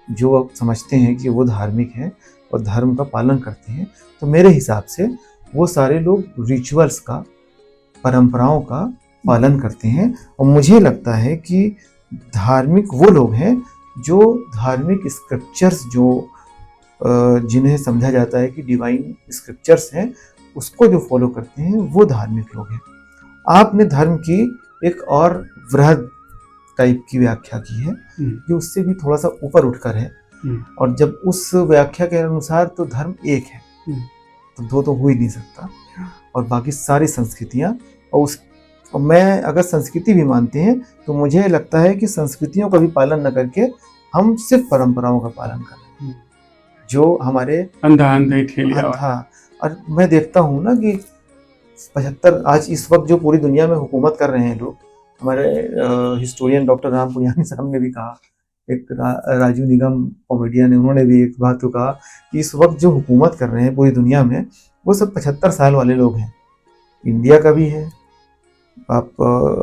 जो समझते हैं कि वो धार्मिक हैं और धर्म का पालन करते हैं, तो मेरे हिसाब से वो सारे लोग रिचुअल्स का, परंपराओं का पालन करते हैं। और मुझे लगता है कि धार्मिक वो लोग हैं जो धार्मिक स्क्रिप्चर्स, जो जिन्हें समझा जाता है कि डिवाइन स्क्रिप्चर्स हैं, उसको जो फॉलो करते हैं वो धार्मिक लोग हैं। आपने धर्म की एक और वृहद टाइप की व्याख्या की है जो उससे भी थोड़ा सा ऊपर उठकर है, और जब उस व्याख्या के अनुसार तो धर्म एक है, तो दो तो हो ही नहीं सकता। और बाकी सारी संस्कृतियां, और मैं अगर संस्कृति भी मानते हैं तो मुझे लगता है कि संस्कृतियों का भी पालन न करके हम सिर्फ परंपराओं का पालन कर रहे हैं, जो हमारे अंधा खेलिया। और मैं देखता हूँ ना कि 75 आज इस वक्त जो पूरी दुनिया में हुकूमत कर रहे हैं लोग, हमारे हिस्टोरियन डॉक्टर राम पुनियानी साहब ने भी कहा, एक राजीव निगम कॉमेडियन है, उन्होंने भी एक बात को कहा कि इस वक्त जो हुकूमत कर रहे हैं पूरी दुनिया में वो सब 75 साल वाले लोग हैं। इंडिया का भी है, आप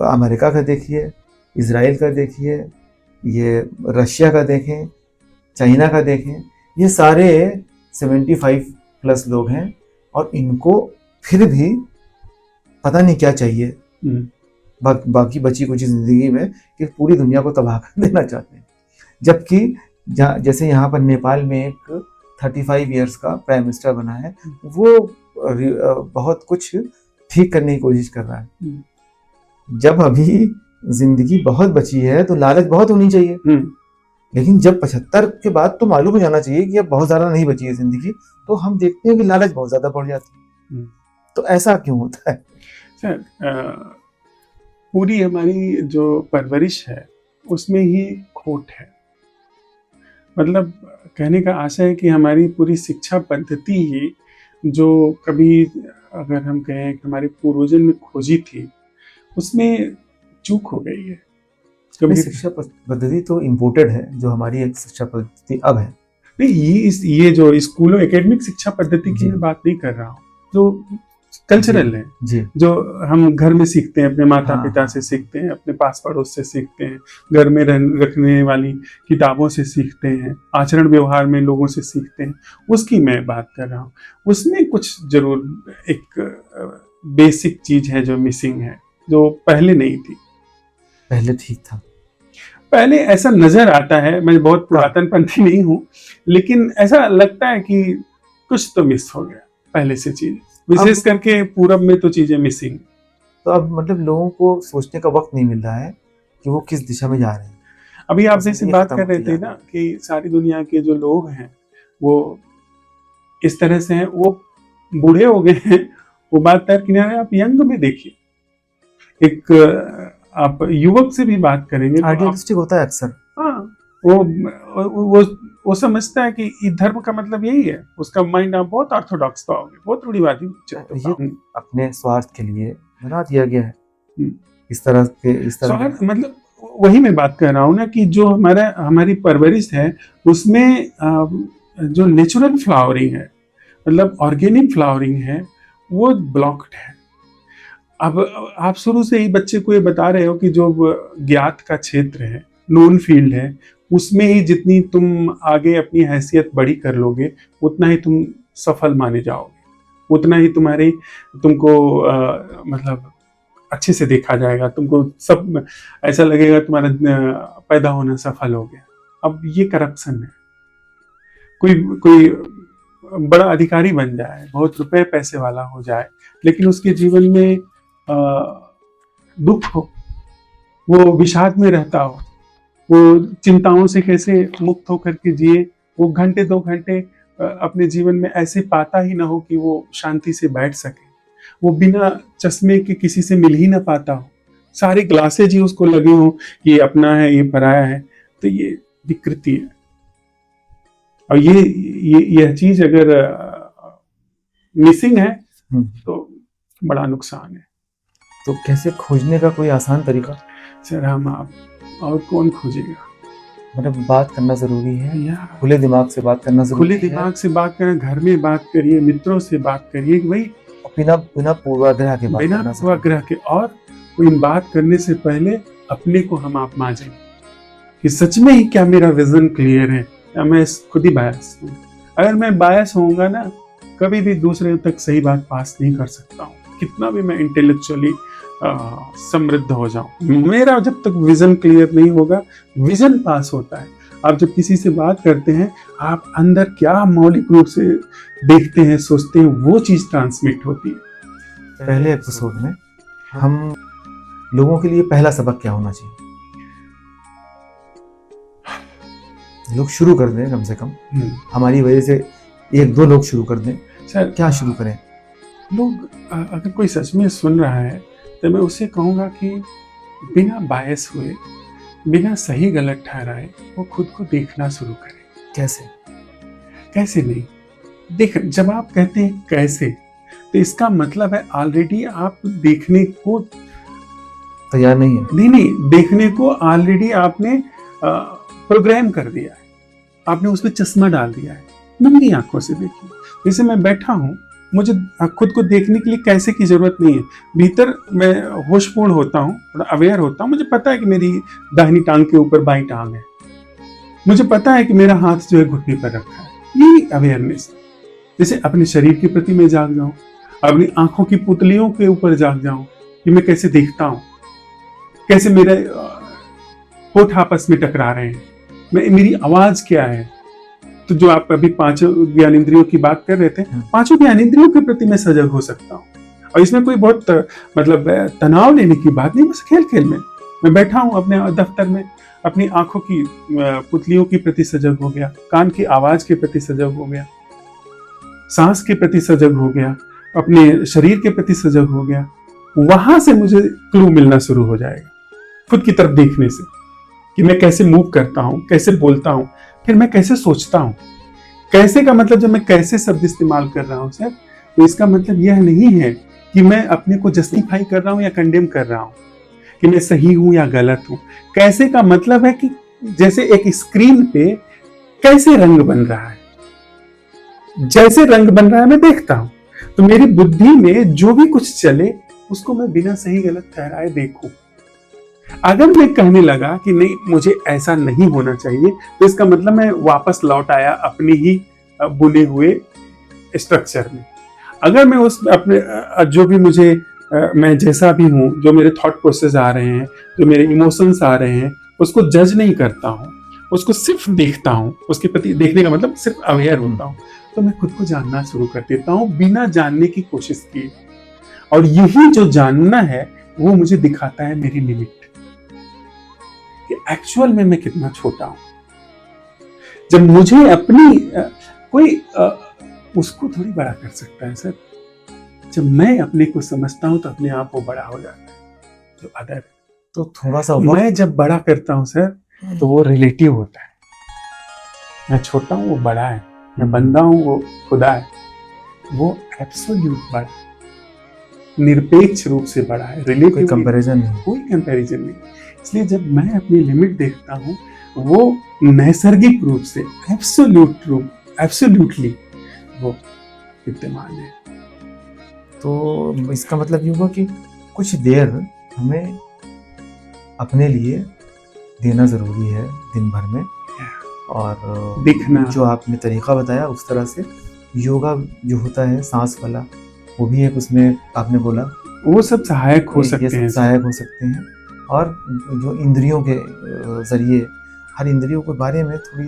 अमेरिका का देखिए, इजराइल का देखिए, ये रशिया का देखें, चाइना का देखें, ये सारे 75 प्लस लोग हैं और इनको फिर भी पता नहीं क्या चाहिए बाकी बची कुछ जिंदगी में कि पूरी दुनिया को तबाह कर देना चाहते हैं। जबकि जैसे यहाँ पर नेपाल में एक 35 इयर्स का प्राइम मिनिस्टर बना है, वो बहुत कुछ ठीक करने की कोशिश कर रहा है। जब अभी जिंदगी बहुत बची है तो लालच बहुत होनी चाहिए, लेकिन जब 75 के बाद तो मालूम हो जाना चाहिए कि अब बहुत ज्यादा नहीं बची है जिंदगी, तो हम देखते हैं कि लालच बहुत ज्यादा बढ़ जाती है। तो ऐसा क्यों होता है? सर, पूरी हमारी जो परवरिश है उसमें ही खोट है। मतलब कहने का आशा है कि हमारी पूरी शिक्षा पद्धति ही, जो कभी अगर हम कहें कि हमारे पूर्वजों ने खोजी थी, उसमें चूक हो गई है। कभी शिक्षा पद्धति तो इम्पोर्टेड है, जो हमारी एक शिक्षा पद्धति अब है। नहीं, ये जो स्कूलों एकेडमिक शिक्षा पद्धति की मैं बात नहीं कर रहा हूँ, जो कल्चरल है जी, जो हम घर में सीखते हैं, अपने माता पिता से सीखते हैं, अपने पास पड़ोस से सीखते हैं, घर में रखने वाली किताबों से सीखते हैं, आचरण व्यवहार में लोगों से सीखते हैं, उसकी मैं बात कर रहा हूँ। उसमें कुछ जरूर एक बेसिक चीज है जो मिसिंग है, जो पहले नहीं थी। पहले ठीक था, पहले ऐसा नजर आता है। मैं बहुत पुरातन पंथी नहीं हूँ, लेकिन ऐसा लगता है कि कुछ तो मिस हो गया पहले से चीज, विशेष करके पूरब में तो चीजें मिसिंग। तो अब मतलब लोगों को सोचने का वक्त नहीं मिल रहा है कि वो किस दिशा में जा रहे हैं। अभी आप जैसे बात कर रहे थे ना कि सारी दुनिया के जो लोग हैं वो इस तरह से हैं, वो बूढ़े हो गए हैं, वो बात तय किनारे। आप यंग में देखिए, एक आप युवक से भी बात करेंगे, आइडियलिस्टिक होता है अक्सर। हाँ, वो समझता है कि धर्म का मतलब यही है। उसका माइंड आप बहुत ऑर्थोडॉक्स पाओगे, बहुत रूढ़िवादी अपने स्वार्थ के लिए बना दिया गया है। इस तरह मतलब वही मैं बात कर रहा हूँ ना कि जो हमारी परवरिश है उसमें जो नेचुरल फ्लावरिंग है, मतलब ऑर्गेनिक फ्लावरिंग है, वो ब्लॉक्ड है। अब आप शुरू से ही बच्चे को ये बता रहे हो कि जो ज्ञात का क्षेत्र है, नोन फील्ड है, उसमें ही जितनी तुम आगे अपनी हैसियत बड़ी कर लोगे उतना ही तुम सफल माने जाओगे, उतना ही तुमको मतलब अच्छे से देखा जाएगा, तुमको सब ऐसा लगेगा तुम्हारा पैदा होना सफल हो गया। अब ये करप्शन है। कोई बड़ा अधिकारी बन जाए, बहुत रुपए पैसे वाला हो जाए, लेकिन उसके जीवन में दुख हो, वो विषाद में रहता हो, वो चिंताओं से कैसे मुक्त होकर के जिए, वो घंटे 2 घंटे अपने जीवन में ऐसे पाता ही ना हो कि वो शांति से बैठ सके, वो बिना चश्मे के किसी से मिल ही ना पाता हो, सारे ग्लासेज ही उसको लगे हो कि ये अपना है, ये पराया है। तो ये विकृति है। और यह चीज अगर मिसिंग है तो बड़ा नुकसान है। तो कैसे खोजने का कोई आसान तरीका? सर हम आप और कौन खोजेगा? मतलब बात करना जरूरी है, यार खुले दिमाग से बात करना जरूरी खुले दिमाग से बात करें, घर में बात करिए, मित्रों से बात करिए, भाई बिना पूर्वाग्रह के बात बिना करना पूर्वाग्रह के। और इन बात करने से पहले अपने को हम आप मांझें कि सच में ही क्या मेरा विजन क्लियर है या मैं खुद ही बायस हूँ। अगर मैं बायस होऊंगा ना, कभी भी दूसरे तक सही बात पास नहीं कर सकता हूँ, कितना भी मैं इंटेलेक्चुअली समृद्ध हो जाऊं। मेरा जब तक विजन क्लियर नहीं होगा, विजन पास होता है। आप जब किसी से बात करते हैं, आप अंदर क्या मौलिक रूप से देखते हैं, सोचते हैं, वो चीज ट्रांसमिट होती है। पहले एपिसोड में हम लोगों के लिए पहला सबक क्या होना चाहिए? लोग शुरू कर दें, कम से कम हमारी वजह से 1-2 लोग शुरू कर दें। सर क्या शुरू करें? लोग अगर कोई सच में सुन रहा है तो मैं उसे कहूँगा कि बिना बायस हुए, बिना सही गलत ठहराए, वो खुद को देखना शुरू करे। कैसे नहीं देख, जब आप कहते हैं कैसे, तो इसका मतलब है ऑलरेडी आप देखने को तैयार नहीं है। नहीं, देखने को ऑलरेडी आपने प्रोग्राम कर दिया है, आपने उसमें चश्मा डाल दिया है। नंगी आंखों से देखिए। जैसे मैं बैठा हूँ, मुझे खुद को देखने के लिए कैसे की जरूरत नहीं है। भीतर मैं होशपूर्ण होता हूँ, थोड़ा अवेयर होता हूँ। मुझे पता है कि मेरी दाहिनी टांग के ऊपर बाईं टांग है, मुझे पता है कि मेरा हाथ जो है घुटने पर रखा है। यही अवेयरनेस। जैसे अपने शरीर के प्रति मैं जाग जाऊं, अपनी आंखों की पुतलियों के ऊपर जाग जाऊं कि मैं कैसे देखता हूं, कैसे मेरे होठ आपस में टकरा रहे हैं, मेरी आवाज क्या है। तो जो आप अभी 5 ज्ञानेंद्रियों की बात कर रहे थे, 5 ज्ञानेंद्रियों के प्रति मैं सजग हो सकता हूँ। और इसमें कोई बहुत मतलब तनाव लेने की बात नहीं, बस खेल में मैं बैठा हूँ अपने दफ्तर में, अपनी आंखों की पुतलियों के प्रति सजग हो गया, कान की आवाज के प्रति सजग हो गया, सांस के प्रति सजग हो गया, अपने शरीर के प्रति सजग हो गया। वहां से मुझे क्लू मिलना शुरू हो जाएगा, खुद की तरफ देखने से, कि मैं कैसे मूव करता हूं, कैसे बोलता हूं, फिर मैं कैसे सोचता हूं। कैसे का मतलब जब मैं कैसे शब्द इस्तेमाल कर रहा हूं सर, तो इसका मतलब यह नहीं है कि मैं अपने को जस्टिफाई कर रहा हूं या कंडेम कर रहा हूं कि मैं सही हूं या गलत हूं। कैसे का मतलब है कि जैसे एक स्क्रीन पे कैसे रंग बन रहा है, जैसे रंग बन रहा है मैं देखता हूं, तो मेरी बुद्धि में जो भी कुछ चले उसको मैं बिना सही गलत ठहराए देखूं। अगर मैं कहने लगा कि नहीं मुझे ऐसा नहीं होना चाहिए, तो इसका मतलब मैं वापस लौट आया अपनी ही बुने हुए स्ट्रक्चर में। अगर मैं उस अपने जो भी मुझे मैं जैसा भी हूँ, जो मेरे थॉट प्रोसेस आ रहे हैं, जो मेरे इमोशंस आ रहे हैं, उसको जज नहीं करता हूँ, उसको सिर्फ देखता हूँ। उसके प्रति देखने का मतलब सिर्फ अवेयर होता हूँ, तो मैं खुद को जानना शुरू कर देता हूँ बिना जानने की कोशिश किए। और यही जो जानना है वो मुझे दिखाता है मेरी लिमिट, कि एक्चुअल में मैं कितना छोटा हूं। जब मुझे अपनी कोई उसको थोड़ी बड़ा कर सकता है सर। जब मैं अपने को समझता हूं तो अपने आप वो बड़ा हो जाता है। तो अदर तो थोड़ा सा मैं जब बड़ा करता हूं सर, तो वो रिलेटिव होता है। मैं छोटा हूं वो बड़ा है, मैं बंदा हूं वो खुदा है। वो एब्सोल्यूट बड़ा, निरपेक्ष रूप से बड़ा है, रिलेटिव कोई कंपैरिजन नहीं। कोई कंपैरिजन नहीं। इसलिए जब मैं अपनी लिमिट देखता हूँ वो नैसर्गिक रूप से एब्सोल्युटली वो विद्यमान है। तो इसका मतलब ये हुआ कि कुछ देर हमें अपने लिए देना जरूरी है दिन भर में, और दिखना। जो आपने तरीका बताया उस तरह से योगा जो होता है सांस वाला, वो भी एक उसमें आपने बोला वो सब सहायक हो ये सकते सब हैं। सहायक हो सकते हैं। और जो इंद्रियों के जरिए हर इंद्रियों के बारे में थोड़ी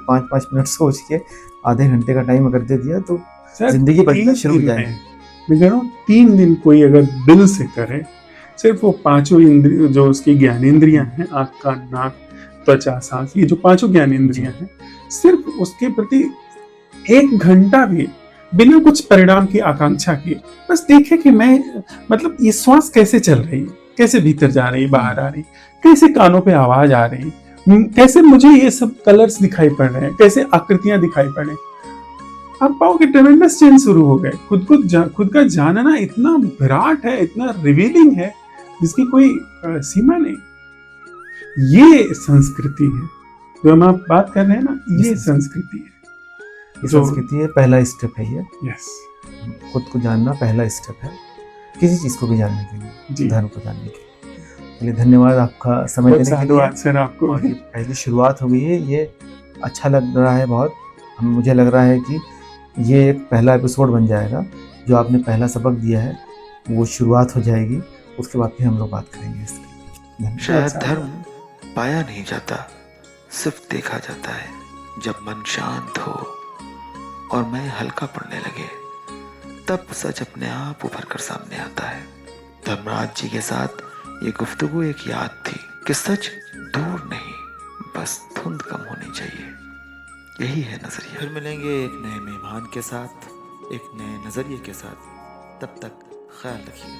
5-5 मिनट सोच के आधे घंटे का टाइम अगर दे दिया तो सर, जिंदगी बदलना 3 शुरू हो दिन जाएगी। है। मैं कह रहा हूँ 3 दिन कोई अगर दिल से करे, सिर्फ वो 5 इंद्रिय जो उसकी ज्ञानेंद्रियां हैं, आँख कान नाक त्वचा सांस, ये जो 5 ज्ञानेंद्रियां हैं, सिर्फ उसके प्रति 1 घंटा भी बिना कुछ परिणाम की आकांक्षा किए बस देखे कि मैं मतलब ये श्वास कैसे चल रही है, कैसे भीतर जा रही, बाहर आ रही, कैसे कानों पे आवाज आ रही, कैसे मुझे ये सब कलर्स दिखाई पड़ रहे हैं, कैसे आकृतियां दिखाई पड़ रही हैं। आप पाओगे ट्रेमेंडस चेंज शुरू हो गए। खुद का जानना इतना विराट है, इतना रिवीलिंग है, जिसकी कोई सीमा नहीं। ये संस्कृति है जो हम आप बात कर रहे हैं ना, ये संस्कृति है। ये संस्कृति है, पहला स्टेप है ये। यस, खुद को जानना पहला स्टेप है किसी चीज को भी जानने के लिए, जी। धर्म को जानने के लिए। धन्यवाद आपका समय बहुत देने के लिए। धन्यवाद सर आपको। और ये पहली शुरुआत हो गई है, ये अच्छा लग रहा है बहुत। मुझे लग रहा है कि ये एक पहला एपिसोड बन जाएगा। जो आपने पहला सबक दिया है वो शुरुआत हो जाएगी, उसके बाद फिर हम लोग बात करेंगे इसकी। धन्यवाद। शायद धर्म पाया नहीं जाता, सिर्फ देखा जाता है। जब मन शांत हो और मैं हल्का पड़ने लगे, तब सच अपने आप उभर कर सामने आता है। धर्मराज जी के साथ ये गुफ्तगू एक याद थी कि सच दूर नहीं, बस धुंध कम होनी चाहिए। यही है नजरिया। फिर मिलेंगे एक नए मेहमान के साथ, एक नए नजरिए के साथ। तब तक ख्याल रखिए।